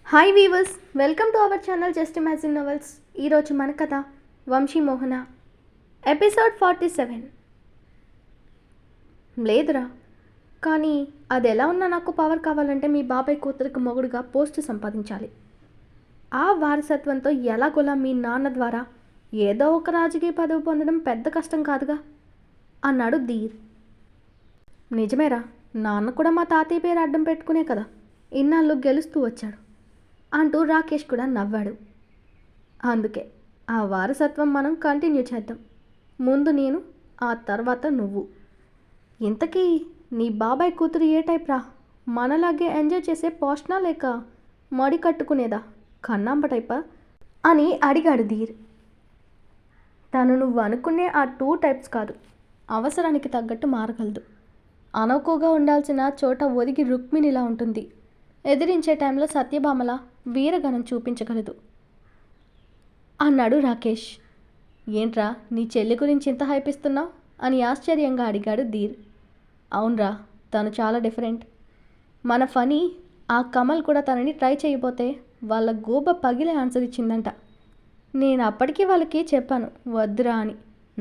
Hi weavers, welcome to our channel just imagine novels. ఈరోజు మన కథ వంశీ మోహన, ఎపిసోడ్ 47. లేదురా, కానీ అది ఎలా ఉన్నా నాకు పవర్ కావాలంటే మీ బాబాయ్ కూతురికి మొగుడుగా పోస్టు సంపాదించాలి. ఆ వారసత్వంతో ఎలాగోలా మీ నాన్న ద్వారా ఏదో ఒక రాజకీయ పదవి పొందడం పెద్ద కష్టం కాదుగా అన్నాడు ధీర్. నిజమేరా, నాన్న కూడా మా తాతయ్య పేరు అడ్డం పెట్టుకునే కదా ఇన్నాళ్ళు గెలుస్తూ వచ్చాడు అంటూ రాకేష్ కూడా నవ్వాడు. అందుకే ఆ వారసత్వం మనం కంటిన్యూ చేద్దాం. ముందు నేను, ఆ తర్వాత నువ్వు. ఇంతకీ నీ బాబాయ్ కూతురు ఏ టైప్ రా? మనలాగే ఎంజాయ్ చేసే పోషణ లేక మడి కట్టుకునేదా, కన్నాంబ టైపా అని అడిగాడు ధీర్. తను నువ్వు అనుకునే ఆ 2 టైప్స్ కాదు. అవసరానికి తగ్గట్టు మారగలదు. అనవుకోగా ఉండాల్సిన చోట ఒదిగి రుక్మిణిలా ఉంటుంది. ఎదిరించే టైంలో సత్యభామల వీరగణం చూపించగలదు అన్నాడు రాకేష్. ఏంట్రా, నీ చెల్లి గురించి ఇంత హైపిస్తున్నావు అని ఆశ్చర్యంగా అడిగాడు ధీర్. అవునరా, తను చాలా డిఫరెంట్. మన ఫనీ ఆ కమల్ కూడా తనని ట్రై చేయబోతే వాళ్ళ గూబ పగిలే ఆన్సర్ ఇచ్చిందంట. నేను అప్పటికీ వాళ్ళకి చెప్పాను వద్దురా అని.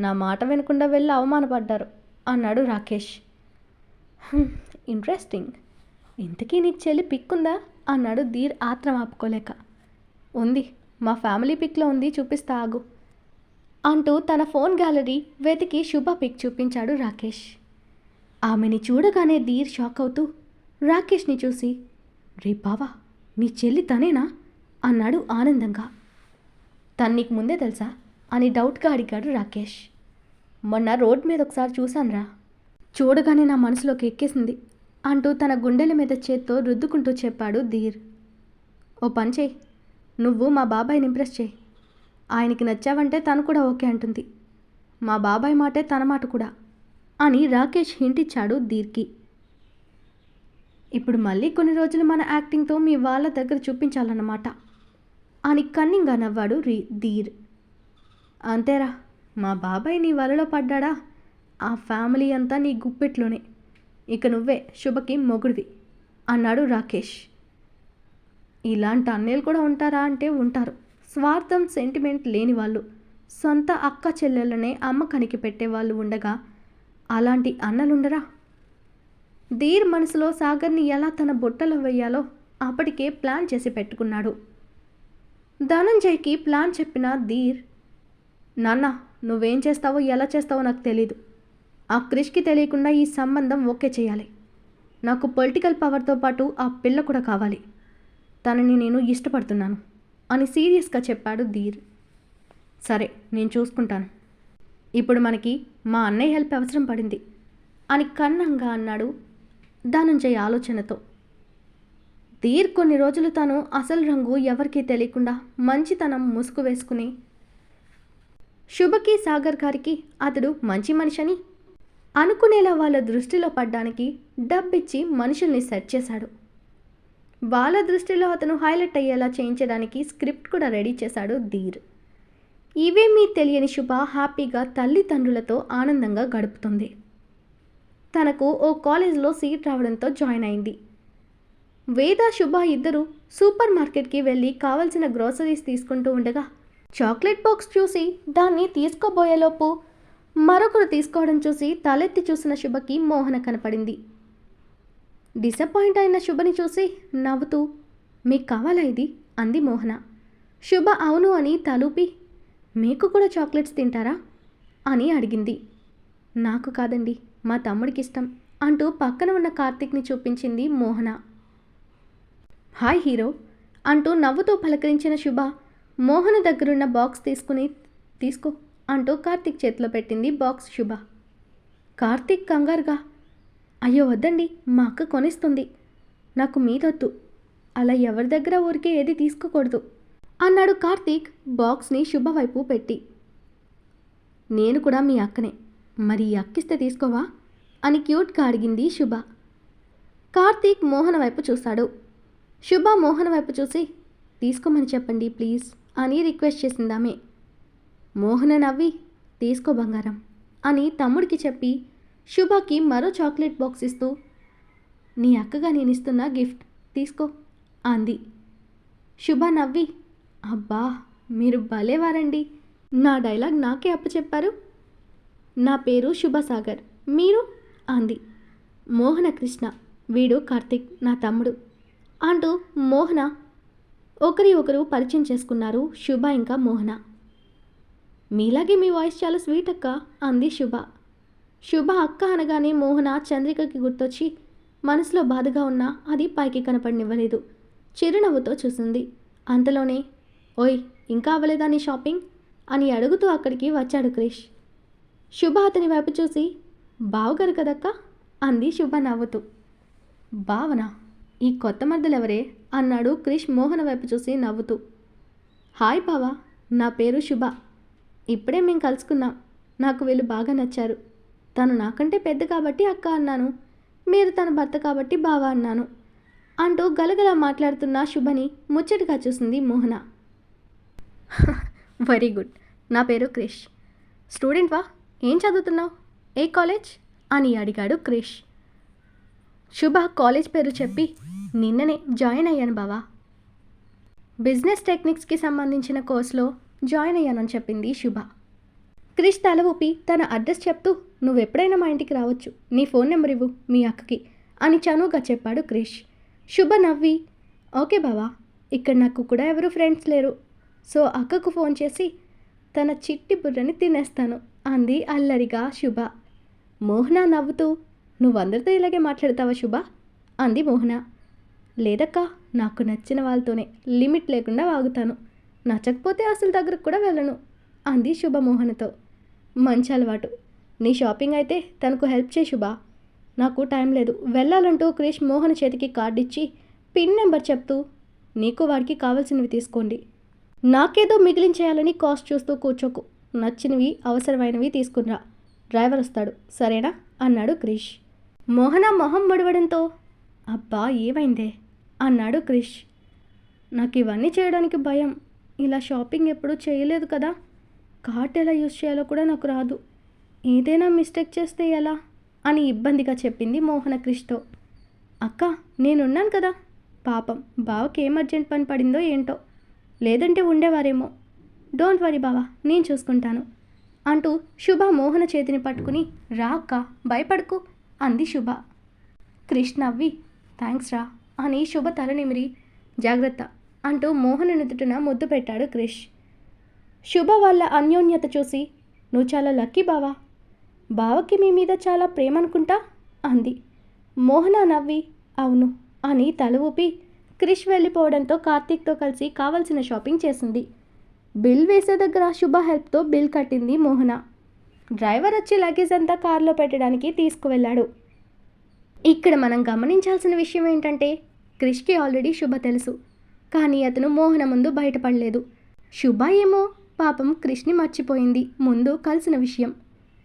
నా మాట వినకుండా వెళ్ళి అవమానపడ్డారు అన్నాడు రాకేష్. ఇంట్రెస్టింగ్. ఇంతకీ నీకు చెల్లి పిక్కుందా అన్నాడు ధీర్ ఆత్రం ఆపుకోలేక. ఉంది, మా ఫ్యామిలీ పిక్లో ఉంది, చూపిస్తా ఆగు అంటూ తన ఫోన్ గ్యాలరీ వెతికి శుభ పిక్ చూపించాడు రాకేష్. ఆమెని చూడగానే ధీర్ షాక్ అవుతూ రాకేష్ని చూసి, రే బావా, నీ చెల్లి తనేనా అన్నాడు ఆనందంగా. తను నీకు ముందే తెలుసా అని డౌట్గా అడిగాడు రాకేష్. మొన్న రోడ్ మీద ఒకసారి చూశానురా, చూడగానే నా మనసులోకి ఎక్కేసింది అంటూ తన గుండెల మీద చేత్తో రుద్దుకుంటూ చెప్పాడు ధీర్. ఓ పని చేయి, నువ్వు మా బాబాయ్ని ఇంప్రెస్ చేయి. ఆయనకి నచ్చావంటే తను కూడా ఓకే అంటుంది. మా బాబాయ్ మాటే తన మాట కూడా అని రాకేష్ హింట్ ఇచ్చాడు ధీర్కి. ఇప్పుడు మళ్ళీ కొన్ని రోజులు మన యాక్టింగ్తో మీ వాళ్ళ దగ్గర చూపించాలన్నమాట అని కన్నింగా నవ్వాడు ధీర్. అంతేరా, మా బాబాయ్ నీ వలలో పడ్డాడా, ఆ ఫ్యామిలీ అంతా నీ గుప్పెట్లోనే. ఇక నువ్వే శుభకి మొగుడివి అన్నాడు రాకేష్. ఇలాంటి అన్నయ్యలు కూడా ఉంటారా అంటే ఉంటారు. స్వార్థం, సెంటిమెంట్ లేని వాళ్ళు, సొంత అక్క చెల్లెళ్ళనే అమ్మకానికి పెట్టేవాళ్ళు ఉండగా అలాంటి అన్నలుండరా? ధీర్ మనసులో సాగర్ని ఎలా తన బుట్టలో వేయాలో అప్పటికే ప్లాన్ చేసి పెట్టుకున్నాడు. ధనంజయ్కి ప్లాన్ చెప్పిన ధీర్, నాన్న నువ్వేం చేస్తావో ఎలా చేస్తావో నాకు తెలీదు. ఆ క్రిష్కి తెలియకుండా ఈ సంబంధం ఓకే చేయాలి. నాకు పొలిటికల్ పవర్తో పాటు ఆ పిల్ల కూడా కావాలి. తనని నేను ఇష్టపడుతున్నాను అని సీరియస్గా చెప్పాడు ధీర్. సరే, నేను చూసుకుంటాను. ఇప్పుడు మనకి మా అన్నయ్య హెల్ప్ అవసరం పడింది అని కన్నంగా అన్నాడు ధనంజయ్ ఆలోచనతో. ధీర్ కొన్ని రోజులు తను అసలు రంగు ఎవరికీ తెలియకుండా మంచితనం ముసుగు వేసుకుని శుభకి, సాగర్ గారికి అతడు మంచి మనిషని అనుకునేలా వాళ్ళ దృష్టిలో పడ్డానికి డబ్బిచ్చి మనుషుల్ని సెట్ చేశాడు. వాళ్ళ దృష్టిలో అతను హైలైట్ అయ్యేలా చేయించడానికి స్క్రిప్ట్ కూడా రెడీ చేశాడు ధీర్. ఇవేమీ తెలియని శుభ హ్యాపీగా తల్లిదండ్రులతో ఆనందంగా గడుపుతుంది. తనకు ఓ కాలేజ్లో సీట్ రావడంతో జాయిన్ అయింది. వేద, శుభ ఇద్దరు సూపర్ మార్కెట్కి వెళ్ళి కావలసిన గ్రోసరీస్ తీసుకుంటూ ఉండగా చాక్లెట్ బాక్స్ చూసి దాన్ని తీసుకోబోయేలోపు మరొకరు తీసుకోవడం చూసి తలెత్తి చూసిన శుభకి మోహన కనపడింది. డిసప్పాయింట్ అయిన శుభని చూసి నవ్వుతూ, మీకు కావాలా ఇది అంది మోహన. శుభ అవును అని తలూపి, మీకు కూడా చాక్లెట్స్ తింటారా అని అడిగింది. నాకు కాదండి, మా తమ్ముడికి ఇష్టం అంటూ పక్కన ఉన్న కార్తీక్ని చూపించింది మోహన. హాయ్ హీరో అంటూ నవ్వుతూ పలకరించిన శుభ మోహన దగ్గరున్న బాక్స్ తీసుకో అంటూ కార్తీక్ చేతిలో పెట్టింది బాక్స్ శుభ. కార్తీక్ కంగారుగా, అయ్యో వద్దండి, మా అక్క కొనిస్తుంది, నాకు మీదొద్దు, అలా ఎవరి దగ్గర ఊరికే ఏది తీసుకోకూడదు అన్నాడు కార్తీక్ బాక్స్ని శుభ వైపు పెట్టి. నేను కూడా మీ అక్కనే, మరి అక్కిస్తే తీసుకోవా అని క్యూట్గా అడిగింది శుభ. కార్తీక్ మోహన వైపు చూశాడు. శుభ మోహన వైపు చూసి, తీసుకోమని చెప్పండి ప్లీజ్ అని రిక్వెస్ట్ చేసిందామే. మోహన నవ్వి, తీసుకో బంగారం అని తమ్ముడికి చెప్పి శుభకి మరో చాక్లెట్ బాక్స్ ఇస్తూ, నీ అక్కగా నేను ఇస్తున్న గిఫ్ట్ తీసుకో అంది. శుభ నవ్వి, అబ్బా మీరు భలేవారండి, నా డైలాగ్ నాకే అప్పచెప్పారు. నా పేరు శుభసాగర్, మీరు అంది. మోహన కృష్ణ, వీడు కార్తీక్ నా తమ్ముడు అంటూ మోహన ఒకరి ఒకరు పరిచయం చేసుకున్నారు శుభ ఇంకా మోహన. మీలాగే మీ వాయిస్ చాలా స్వీట్ అక్క అంది శుభ. శుభ అక్క అనగానే మోహన చంద్రికకి గుర్తొచ్చి మనసులో బాధగా ఉన్నా అది పైకి కనపడనివ్వలేదు. చిరునవ్వుతో చూసింది. అంతలోనే, ఓయ్ ఇంకా అవ్వలేదా నీ షాపింగ్ అని అడుగుతూ అక్కడికి వచ్చాడు క్రిష్. శుభ అతని వైపు చూసి, బావగారు కదక్క అంది శుభ నవ్వుతూ. భావన, ఈ కొత్త మర్దలెవరే అన్నాడు క్రిష్ మోహన వైపు చూసి నవ్వుతూ. హాయ్ బావా, నా పేరు శుభ, ఇప్పుడే మేము కలుసుకున్నాం, నాకు వీళ్ళు బాగా నచ్చారు. తను నాకంటే పెద్ద కాబట్టి అక్క అన్నాను, మీరు తన భర్త కాబట్టి బావ అన్నాను అంటూ గలగల మాట్లాడుతున్న శుభని ముచ్చటగా చూసింది మోహన. వెరీ గుడ్, నా పేరు క్రిష్. స్టూడెంట్వా, ఏం చదువుతున్నావు, ఏ కాలేజ్ అని అడిగాడు క్రిష్. శుభ కాలేజ్ పేరు చెప్పి, నిన్ననే జాయిన్ అయ్యాను బావా, బిజినెస్ టెక్నిక్స్కి సంబంధించిన కోర్సులో జాయిన్ అయ్యానని చెప్పింది శుభ. క్రిష్ తల ఊపి తన అడ్రస్ చెప్తూ, నువ్వెప్పుడైనా మా ఇంటికి రావచ్చు, నీ ఫోన్ నెంబర్ ఇవ్వు మీ అక్కకి అని చనువుగా చెప్పాడు క్రిష్. శుభ నవ్వి, ఓకే బావా, ఇక్కడ నాకు కూడా ఎవరు ఫ్రెండ్స్ లేరు, సో అక్కకు ఫోన్ చేసి తన చిట్టి బుర్రని తినేస్తాను అంది అల్లరిగా శుభ. మోహన నవ్వుతూ, నువ్వందరితో ఇలాగే మాట్లాడతావా శుభ అంది మోహన. లేదక్క, నాకు నచ్చిన వాళ్ళతోనే లిమిట్ లేకుండా వాగుతాను, నచ్చకపోతే అసలు దగ్గరకు కూడా వెళ్ళను అంది శుభ మోహనతో. మంచి అలవాటు, నీ షాపింగ్ అయితే తనకు హెల్ప్ చేయి శుభ, నాకు టైం లేదు వెళ్ళాలంటూ క్రిష్ మోహన చేతికి కార్డు ఇచ్చి పిన్ నెంబర్ చెప్తూ, నీకు వాడికి కావాల్సినవి తీసుకోండి, నాకేదో మిగిలించేయాలని కాస్ట్ చూస్తూ కూర్చోకు, నచ్చినవి అవసరమైనవి తీసుకునిరా, డ్రైవర్ వస్తాడు సరేనా అన్నాడు క్రిష్. మోహన మొహం ముడవడంతో, అబ్బా ఏమైందే అన్నాడు క్రిష్. నాకు ఇవన్నీ చేయడానికి భయం, ఇలా షాపింగ్ ఎప్పుడూ చేయలేదు కదా, కార్ట్ ఎలా యూజ్ చేయాలో కూడా నాకు రాదు, ఏదైనా మిస్టేక్ చేస్తే ఎలా అని ఇబ్బందిగా చెప్పింది మోహన క్రిష్తో. అక్క నేనున్నాను కదా, పాపం బావకి ఏం అర్జెంట్ పని పడిందో ఏంటో, లేదంటే ఉండేవారేమో, డోంట్ వరీ బావా, నేను చూసుకుంటాను అంటూ శుభ మోహన చేతిని పట్టుకుని, రా అక్క భయపడకు అంది శుభ. క్రిష్ నవ్వి, థ్యాంక్స్ రా అని శుభ తల నిమిరి, జాగ్రత్త అంటూ మోహన నుదుటిన ముద్దు పెట్టాడు క్రిష్. శుభ వాళ్ళ అన్యోన్యత చూసి, నువ్వు చాలా లక్కీ బావా, బావకి మీ మీద చాలా ప్రేమ అనుకుంటా అంది. మోహన నవ్వి, అవును అని తల ఊపి క్రిష్ వెళ్ళిపోవడంతో కార్తీక్తో కలిసి కావలసిన షాపింగ్ చేసింది. బిల్ వేసే దగ్గర శుభ హెల్ప్తో బిల్ కట్టింది మోహన. డ్రైవర్ వచ్చి లగేజ్ అంతా కారులో పెట్టడానికి తీసుకువెళ్ళాడు. ఇక్కడ మనం గమనించాల్సిన విషయం ఏంటంటే, క్రిష్కి ఆల్రెడీ శుభ తెలుసు, కానీ అతను మోహన ముందు బయటపడలేదు. శుభ ఏమో పాపం క్రిష్ని మర్చిపోయింది ముందు కలిసిన విషయం.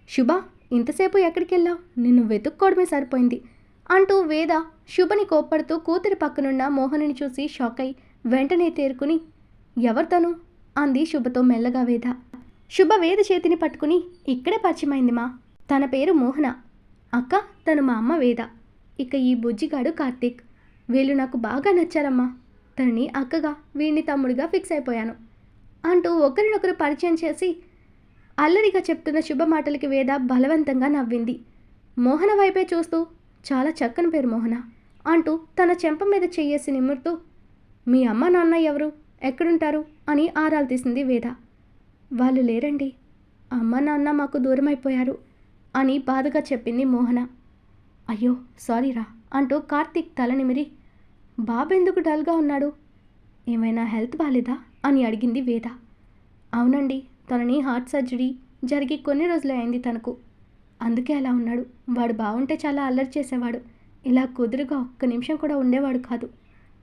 శుభ ఇంతసేపు ఎక్కడికి వెళ్ళావు, నిన్ను వెతుక్కోవడమే సరిపోయింది అంటూ వేద శుభని కోప్పడుతూ కూతురి పక్కనున్న మోహనుని చూసి షాక్ అయి వెంటనే తేరుకుని, ఎవరితను అంది శుభతో మెల్లగా వేద. శుభ వేద చేతిని పట్టుకుని, ఇక్కడే పరిచయమైంది మా, తన పేరు మోహన, అక్క తను మా అమ్మ వేద, ఇక ఈ బుజ్జిగాడు కార్తీక్, వీళ్ళు నాకు బాగా నచ్చారమ్మా, తనని అక్కగా వీడిని తమ్ముడిగా ఫిక్స్ అయిపోయాను అంటూ ఒకరినొకరు పరిచయం చేసి అల్లరిగా చెప్తున్న శుభ మాటలకి వేద బలవంతంగా నవ్వింది. మోహన వైపే చూస్తూ, చాలా చక్కని పేరు మోహన అంటూ తన చెంప మీద చెయ్యేసి నిమురుతూ, మీ అమ్మ నాన్న ఎవరు, ఎక్కడుంటారు అని ఆరాలు తీసింది వేద. వాళ్ళు లేరండి, అమ్మ నాన్న మాకు దూరం అయిపోయారు అని బాధగా చెప్పింది మోహన. అయ్యో సారీరా అంటూ కార్తీక్ తల నిమిరి, బాబెందుకు డల్గా ఉన్నాడు, ఏమైనా హెల్త్ బాలేదా అని అడిగింది వేద. అవునండి, తనని హార్ట్ సర్జరీ జరిగి కొన్ని రోజులే అయింది తనకు, అందుకే అలా ఉన్నాడు, వాడు బాగుంటే చాలా అల్లరి చేసేవాడు, ఇలా కుదురుగా ఒక్క నిమిషం కూడా ఉండేవాడు కాదు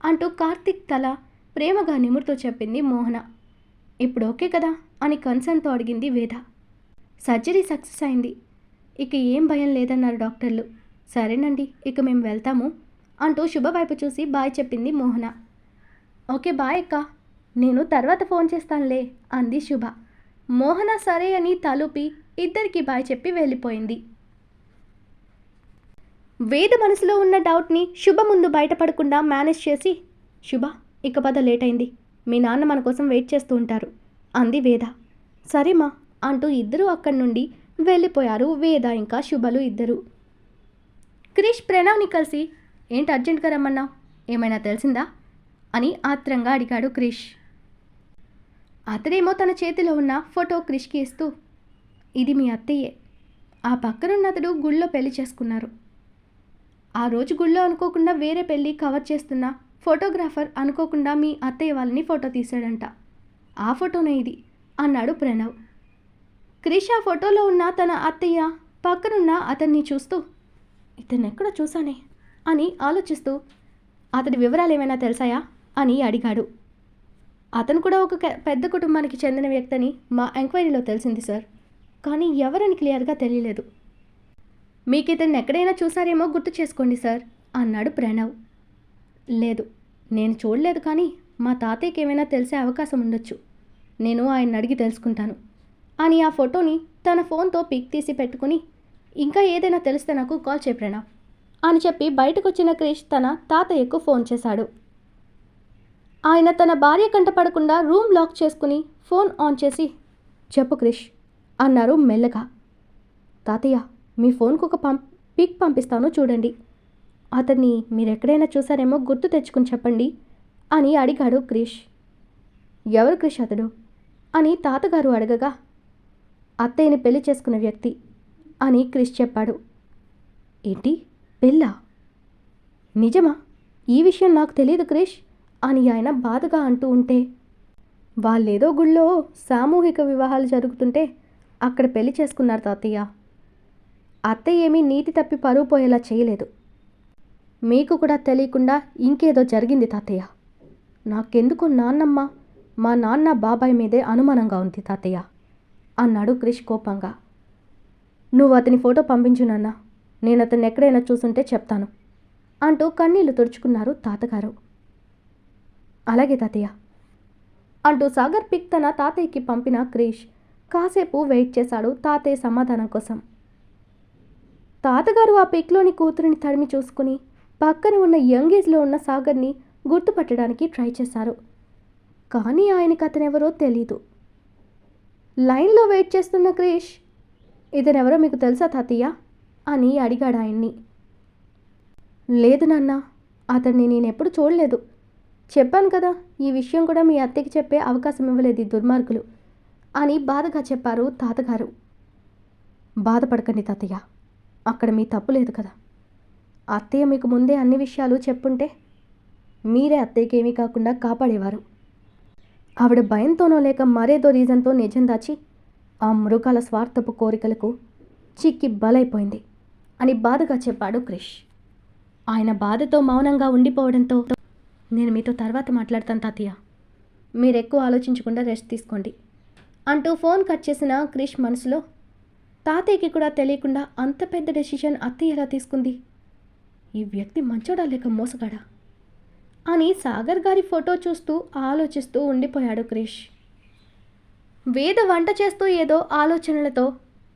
అంటూ కార్తీక్ తల ప్రేమగా నిమురుతో చెప్పింది మోహన. ఇప్పుడు ఓకే కదా అని కన్సర్న్తో అడిగింది వేద. సర్జరీ సక్సెస్ అయింది, ఇక ఏం భయం లేదన్నారు డాక్టర్లు. సరేనండి ఇక మేము వెళ్తాము అంటూ శుభ వైపు చూసి బాయ్ చెప్పింది మోహన. ఓకే బాయ్ అక్క, నేను తర్వాత ఫోన్ చేస్తానులే అంది శుభ. మోహన సరే అని తలూపి ఇద్దరికి బాయ్ చెప్పి వెళ్ళిపోయింది. వేద మనసులో ఉన్న డౌట్ని శుభ ముందు బయటపడకుండా మేనేజ్ చేసి, శుభ ఇక పద లేట్ అయింది మీ నాన్న మన కోసం వెయిట్ చేస్తూ ఉంటారు అంది వేద. సరేమా అంటూ ఇద్దరూ అక్కడి నుండి వెళ్ళిపోయారు, వేద ఇంకా శుభలు ఇద్దరు. క్రిష్ ప్రణవ్ని కలిసి, ఏంటి అర్జెంట్గా రమ్మన్నావు, ఏమైనా తెలిసిందా అని ఆత్రంగా అడిగాడు క్రిష్. అతడేమో తన చేతిలో ఉన్న ఫోటో క్రిష్కి ఇస్తూ, ఇది మీ అత్తయ్యే, ఆ పక్కనున్న అతడు గుళ్ళో పెళ్లి చేసుకున్నారు. ఆ రోజు గుళ్ళో అనుకోకుండా వేరే పెళ్ళి కవర్ చేస్తున్న ఫోటోగ్రాఫర్ అనుకోకుండా మీ అత్తయ్య వాళ్ళని ఫోటో తీశాడంట, ఆ ఫోటోనే ఇది అన్నాడు ప్రణవ్. క్రిష్ ఆ ఫోటోలో ఉన్న తన అత్తయ్య పక్కనున్న అతన్ని చూస్తూ, ఇతన్ని ఎక్కడ చూసానే అని ఆలోచిస్తూ, అతడి వివరాలు ఏమైనా తెలిసాయా అని అడిగాడు. అతను కూడా ఒక పెద్ద కుటుంబానికి చెందిన వ్యక్తి అని మా ఎంక్వైరీలో తెలిసింది సార్, కానీ ఎవరని క్లియర్గా తెలియలేదు. మీకు ఇతన్ని ఎక్కడైనా చూసారేమో గుర్తు చేసుకోండి సార్ అన్నాడు ప్రణవ్. లేదు, నేను చూడలేదు, కానీ మా తాతయ్యకి ఏమైనా తెలిసే అవకాశం ఉండొచ్చు, నేను ఆయన అడిగి తెలుసుకుంటాను అని ఆ ఫోటోని తన ఫోన్తో పిక్ తీసి పెట్టుకుని, ఇంకా ఏదైనా తెలిస్తే నాకు కాల్ చేయి ప్రణవ్ అని చెప్పి బయటకు వచ్చిన క్రిష్ తన తాతయ్యకు ఫోన్ చేశాడు. ఆయన తన భార్య కంటపడకుండా రూమ్ లాక్ చేసుకుని ఫోన్ ఆన్ చేసి, చెప్పు క్రిష్ అన్నారు మెల్లగా. తాతయ్య, మీ ఫోన్కు ఒక పిక్ పంపిస్తాను చూడండి, అతన్ని మీరు ఎక్కడైనా చూసారేమో గుర్తు తెచ్చుకుని చెప్పండి అని అడిగాడు క్రిష్. ఎవరు క్రిష్ అతడు అని తాతగారు అడగగా, అత్తయ్యని పెళ్లి చేసుకున్న వ్యక్తి అని క్రిష్ చెప్పాడు. ఏంటి, పెళ్ళా? నిజమా? ఈ విషయం నాకు తెలియదు క్రిష్ అని ఆయన బాధగా అంటూ ఉంటే, వాళ్ళేదో గుళ్ళో సామూహిక వివాహాలు జరుగుతుంటే అక్కడ పెళ్లి చేసుకున్నారు తాతయ్య. అత్తయ్య ఏమీ నీతి తప్పి పరువు పోయేలా చేయలేదు, మీకు కూడా తెలియకుండా ఇంకేదో జరిగింది తాతయ్య. నాకెందుకు నాన్నమ్మ, మా నాన్న బాబాయ్ మీదే అనుమానంగా ఉంది తాతయ్య అన్నాడు క్రిష్ కోపంగా. నువ్వు అతని ఫోటో పంపించు నాన్న, నేను అతన్ని ఎక్కడైనా చూసుంటే చెప్తాను అంటూ కన్నీళ్లు తుడుచుకున్నారు తాతగారు. అలాగే తాతయ్య అంటూ సాగర్ పిక్ తన తాతయ్యకి పంపిన క్రిష్ కాసేపు వెయిట్ చేశాడు తాతయ్య సమాధానం కోసం. తాతగారు ఆ పిక్లోని కూతురిని తడిమి చూసుకుని పక్కన ఉన్న యంగ్ ఏజ్లో ఉన్న సాగర్ని గుర్తుపట్టడానికి ట్రై చేశారు, కానీ ఆయనకు అతనెవరో తెలీదు. లైన్లో వెయిట్ చేస్తున్న క్రిష్, ఇతనెవరో మీకు తెలుసా తాతయ్య అని అడిగాడు ఆయన్ని. లేదు నాన్న, అతన్ని నేనెప్పుడు చూడలేదు, చెప్పాను కదా, ఈ విషయం కూడా మీ అత్తయ్యకి చెప్పే అవకాశం ఇవ్వలేదు ఈ దుర్మార్గులు అని బాధగా చెప్పారు తాతగారు. బాధపడకండి తాతయ్య, అక్కడ మీ తప్పు లేదు కదా, అత్తయ్య మీకు ముందే అన్ని విషయాలు చెప్పుంటే మీరే అత్తయ్యకి ఏమీ కాకుండా కాపాడేవారు. ఆవిడ భయంతోనో లేక మరేదో రీజన్తో నిజం దాచి ఆ మృగాల స్వార్థపు కోరికలకు చిక్కి బలైపోయింది అని బాధగా చెప్పాడు క్రిష్. ఆయన బాధతో మౌనంగా ఉండిపోవడంతో, నేను మీతో తర్వాత మాట్లాడతాను తాతయ్య, మీరెక్కువ ఆలోచించకుండా రెస్ట్ తీసుకోండి అంటూ ఫోన్ కట్ చేసిన క్రిష్ మనసులో, తాతయ్యకి కూడా తెలియకుండా అంత పెద్ద డెసిషన్ అత్తయ్య ఎలా తీసుకుంది, ఈ వ్యక్తి మంచోడా లేక మోసగాడా అని సాగర్ గారి ఫోటో చూస్తూ ఆలోచిస్తూ ఉండిపోయాడు క్రిష్. వేద వంట చేస్తూ ఏదో ఆలోచనలతో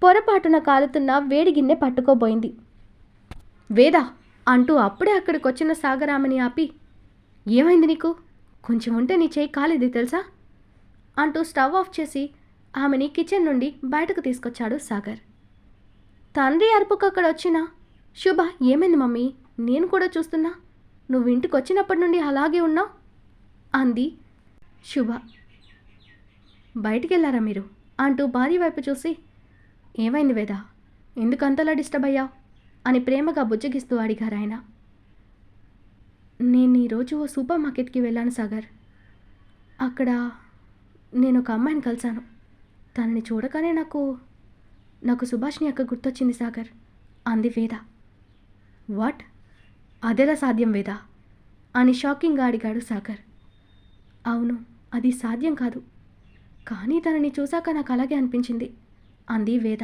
పొరపాటున కాలుతున్న వేడి గిన్నె పట్టుకోబోయింది. వేద అంటూ అప్పుడే అక్కడికి వచ్చిన సాగరామని ఆపి, ఏమైంది నీకు, కొంచెం ఉంటే నీ చేయి కాలేది తెలుసా అంటూ స్టవ్ ఆఫ్ చేసి ఆమెని కిచెన్ నుండి బయటకు తీసుకొచ్చాడు సాగర్. తండ్రి అరుపుకు అక్కడ వచ్చిన శుభ, ఏమైంది మమ్మీ, నేను కూడా చూస్తున్నా, నువ్వు ఇంటికి వచ్చినప్పటి నుండి అలాగే ఉన్నావు అంది శుభ. బయటికి వెళ్ళారా మీరు అంటూ భార్య వైపు చూసి, ఏమైంది వేద, ఎందుకు అంతలా డిస్టర్బ్ అయ్యావు అని ప్రేమగా బుజ్జగిస్తూ అడిగారు ఆయన. నేను ఈరోజు ఓ సూపర్ మార్కెట్కి వెళ్ళాను సాగర్, అక్కడ నేను ఒక అమ్మాయిని కలిశాను, తనని చూడగానే నాకు సుభాష్ని అక్క గుర్తొచ్చింది సాగర్ అంది వేద. వాట్, అదెలా సాధ్యం వేద అని షాకింగ్గా అడిగాడు సాగర్. అవును, అది సాధ్యం కాదు, కానీ తనని చూశాక నాకు అలాగే అనిపించింది అంది వేద.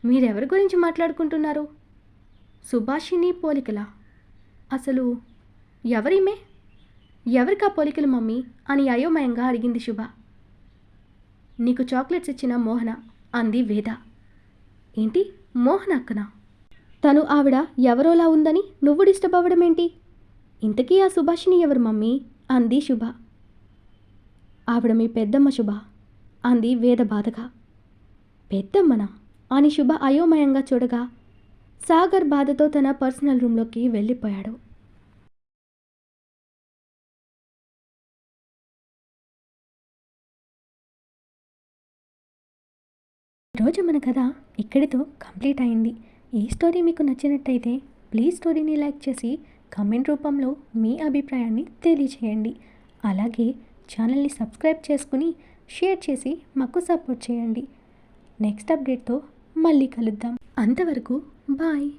మీరెవరి గురించి మాట్లాడుకుంటున్నారు, సుభాషిని పోలికలా, అసలు ఎవరిమే, ఎవరికా పోలికలు మమ్మీ అని అయోమయంగా అడిగింది శుభ. నీకు చాక్లెట్స్ ఇచ్చిన మోహన అంది వేద. ఏంటి, మోహన అక్కనా? తను ఆవిడ ఎవరోలా ఉందని నువ్వు డిస్టర్బ్ అవ్వడం ఏంటి, ఇంతకీ ఆ సుభాషిని ఎవరు మమ్మీ అంది శుభ. ఆవిడ మీ పెద్దమ్మ శుభ అంది వేద బాధగా. పెద్దమ్మనా అని శుభ అయోమయంగా చూడగా సాగర్ బాధతో తన పర్సనల్ రూమ్లోకి వెళ్ళిపోయాడు. ఈరోజు మన కథ ఇక్కడితో కంప్లీట్ అయింది. ఈ స్టోరీ మీకు నచ్చినట్టయితే ప్లీజ్ స్టోరీని లైక్ చేసి కామెంట్ రూపంలో మీ అభిప్రాయాన్ని తెలియచేయండి. అలాగే ఛానల్ని సబ్స్క్రైబ్ చేసుకుని షేర్ చేసి మాకు సపోర్ట్ చేయండి. నెక్స్ట్ అప్డేట్తో మళ్ళీ కలుద్దాం. అంతవరకు బాయ్.